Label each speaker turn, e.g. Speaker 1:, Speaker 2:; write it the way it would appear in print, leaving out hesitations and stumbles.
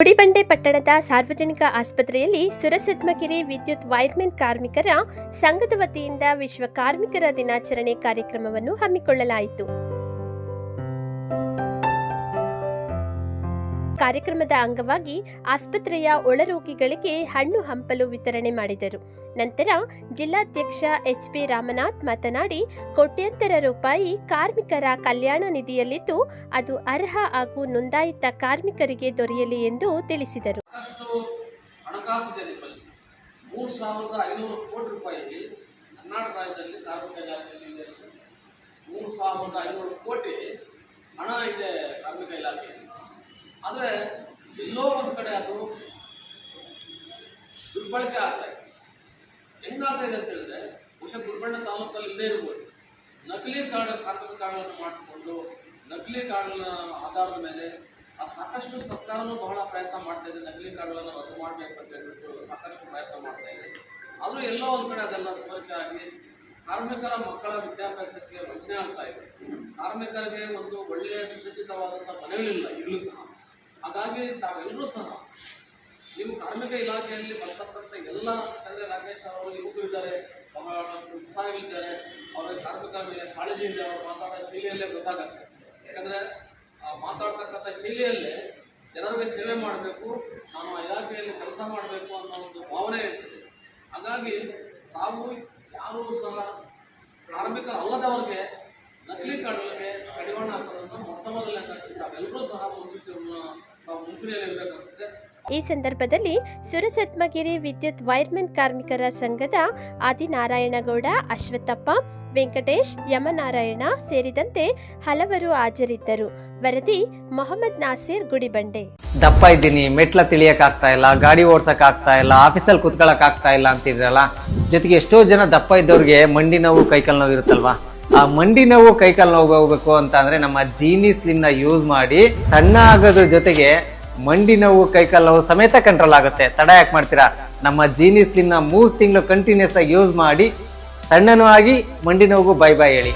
Speaker 1: ಗುಡಿಬಂಡೆ ಪಟ್ಟಣದ ಸಾರ್ವಜನಿಕ ಆಸ್ಪತ್ರೆಯಲ್ಲಿ ಸುರಸದ್ಮಗಿರಿ ವಿದ್ಯುತ್ ವೈರ್ಮೆನ್ ಕಾರ್ಮಿಕರ ಸಂಘದ ವತಿಯಿಂದ ವಿಶ್ವ ಕಾರ್ಮಿಕರ ದಿನಾಚರಣೆ ಕಾರ್ಯಕ್ರಮವನ್ನು ಹಮ್ಮಿಕೊಳ್ಳಲಾಯಿತು. ಕಾರ್ಯಕ್ರಮದ ಅಂಗವಾಗಿ ಆಸ್ಪತ್ರೆಯ ಒಳರೋಗಿಗಳಿಗೆ ಹಣ್ಣು ಹಂಪಲು ವಿತರಣೆ ಮಾಡಿದರು. ನಂತರ ಜಿಲ್ಲಾಧ್ಯಕ್ಷ ಎಚ್.ಪಿ. ರಾಮನಾಥ್ ಮಾತನಾಡಿ, ಕೋಟ್ಯಾಂತರ ರೂಪಾಯಿ ಕಾರ್ಮಿಕರ ಕಲ್ಯಾಣ ನಿಧಿಯಲ್ಲಿದ್ದು ಅದು ಅರ್ಹ ಹಾಗೂ ನೋಂದಾಯಿತ ಕಾರ್ಮಿಕರಿಗೆ ದೊರೆಯಲಿ ಎಂದು ತಿಳಿಸಿದರು.
Speaker 2: ಹಣಕಾಸು ನಿಧಿಯಲ್ಲಿ 3,500 ಕೋಟಿ ರೂಪಾಯಿ ಕರ್ನಾಟಕ ರಾಜ್ಯದಲ್ಲಿ ಕಾರ್ಮಿಕ ಇಲಾಖೆಯಲ್ಲಿ 3,500 ಕೋಟಿ ಹಣ ಇದೆ ಕಾರ್ಮಿಕ ಇಲಾಖೆ. ಆದರೆ ಎಲ್ಲೋ ಒಂದು ಕಡೆ ಅದು ದುರ್ಬಳಕೆ ಆಗ್ತಾ ಇದೆ. ಹೆಂಗಾಗ್ತಾ ಇದೆ ಅಂತ ಹೇಳಿದ್ರೆ, ಬಹುಶಃ ಗುಲ್ಬರ್ಗ ತಾಲೂಕಲ್ಲಿ ಇಲ್ಲೇ ಇರ್ಬೋದು, ನಕಲಿ ಕಾರ್ಮಿಕ ಕಾರ್ಡ್ಗಳನ್ನು ಮಾಡಿಸ್ಕೊಂಡು ನಕಲಿ ಕಾರ್ಡ್ನ ಆಧಾರದ ಮೇಲೆ ಸಾಕಷ್ಟು ಸರ್ಕಾರನೂ ಬಹಳ ಪ್ರಯತ್ನ ಮಾಡ್ತಾ ಇದೆ. ನಕಲಿ ಕಾರ್ಡ್ಗಳನ್ನು ರದ್ದು ಮಾಡಬೇಕು ಅಂತ ಹೇಳ್ಬಿಟ್ಟು ಸಾಕಷ್ಟು ಪ್ರಯತ್ನ ಮಾಡ್ತಾ ಇದೆ. ಆದರೂ ಎಲ್ಲೋ ಒಂದು ಕಡೆ ಅದೆಲ್ಲ ಸೋರಿಕೆ ಆಗಿ ಕಾರ್ಮಿಕರ ಮಕ್ಕಳ ವಿದ್ಯಾಭ್ಯಾಸಕ್ಕೆ ವಂಚನೆ ಆಗ್ತಾ ಇದೆ. ಕಾರ್ಮಿಕರಿಗೆ ಒಂದು ಒಳ್ಳೆಯ ಸುಸಜ್ಜಿತವಾದಂಥ ಮನೆಗಳಿಲ್ಲ ಈಗಲೂ ಸಹ. ಹಾಗಾಗಿ ತಾವೆಲ್ಲರೂ ಸಹ ನೀವು ಕಾರ್ಮಿಕ ಇಲಾಖೆಯಲ್ಲಿ ಬರ್ತಕ್ಕಂಥ ಎಲ್ಲ ಯಾಕಂದರೆ ರಾಕೇಶ್ ಅವರು ಯುವಕರಿದ್ದಾರೆ, ಬಹಳ ಉತ್ಸಾಹಗಳಿದ್ದಾರೆ, ಅವರಿಗೆ ಕಾರ್ಮಿಕರ ಮೇಲೆ ಕಾಳಜಿ ಇದೆ. ಅವರು ಮಾತಾಡೋ ಶೈಲಿಯಲ್ಲೇ ಗೊತ್ತಾಗತ್ತೆ. ಯಾಕಂದರೆ ಮಾತಾಡ್ತಕ್ಕಂಥ ಶೈಲಿಯಲ್ಲೇ ಜನರಿಗೆ ಸೇವೆ ಮಾಡಬೇಕು, ನಾನು ಇಲಾಖೆಯಲ್ಲಿ ಕೆಲಸ ಮಾಡಬೇಕು ಅನ್ನೋ ಒಂದು ಭಾವನೆ ಇರ್ತದೆ. ಹಾಗಾಗಿ ತಾವು ಯಾರೂ ಸಹ ಕಾರ್ಮಿಕರಲ್ಲದವರಿಗೆ ನಕಲಿ ಕಾರ್ಡ್ಗಳಿಗೆ ಕಡಿವಾಣ ಹಾಕೋದನ್ನು ಮೊಟ್ಟ ಮೊದಲನೇದಾಗಿ ತಾವೆಲ್ಲರೂ ಸಹ ಮುಂಚೂಣಿಯಲ್ಲಿ ಇರಬೇಕಾಗ್ತದೆ.
Speaker 1: ಈ ಸಂದರ್ಭದಲ್ಲಿ ಸುರಸದ್ಮಗಿರಿ ವಿದ್ಯುತ್ ವೈರ್ಮೆನ್ ಕಾರ್ಮಿಕರ ಸಂಘದ ಆದಿನಾರಾಯಣಗೌಡ, ಅಶ್ವತ್ಥಪ್ಪ, ವೆಂಕಟೇಶ್, ಯಮನಾರಾಯಣ ಸೇರಿದಂತೆ ಹಲವರು ಹಾಜರಿದ್ದರು. ವರದಿ ಮೊಹಮ್ಮದ್ ನಾಸಿರ್, ಗುಡಿಬಂಡೆ.
Speaker 3: ದಪ್ಪ ಇದ್ದೀನಿ, ಮೆಟ್ಲ ತಿಳಿಯಕ್ ಆಗ್ತಾ ಇಲ್ಲ, ಗಾಡಿ ಓಡ್ಸಕ್ ಆಗ್ತಾ ಇಲ್ಲ, ಆಫೀಸಲ್ಲಿ ಕುತ್ಕೊಳಕ್ ಆಗ್ತಾ ಇಲ್ಲ ಅಂತಿದ್ರಲ್ಲ. ಜೊತೆಗೆ ಎಷ್ಟೋ ಜನ ದಪ್ಪ ಇದ್ದವ್ರಿಗೆ ಮಂಡಿ ನೋವು, ಕೈಕಾಲು ನೋವು ಇರುತ್ತಲ್ವಾ. ಆ ಮಂಡಿ ನೋವು, ಕೈಕಾಲು ನೋವು ಹೋಗ್ಬೇಕು ಅಂತ ಅಂದ್ರೆ ನಮ್ಮ ಜೀನಿ ಸ್ಲಿಮ್ ನ ಯೂಸ್ ಮಾಡಿ ಸಣ್ಣ ಆಗೋದ್ರ ಜೊತೆಗೆ ಮಂಡಿ ನೋವು, ಕೈಕಾಲು ನೋವು ಸಮೇತ ಕಂಟ್ರೋಲ್ ಆಗುತ್ತೆ. ತಡ ಯಾಕೆ ಮಾಡ್ತೀರಾ? ನಮ್ಮ ಜೀನಿ ಸ್ಲಿಮ್ ನ 3 ತಿಂಗಳು ಕಂಟಿನ್ಯೂಸ್ ಆಗಿ ಯೂಸ್ ಮಾಡಿ ಸಣ್ಣನೂ ಆಗಿ ಮಂಡಿ ನೋವು ಬೈ ಬೈ ಹೇಳಿ.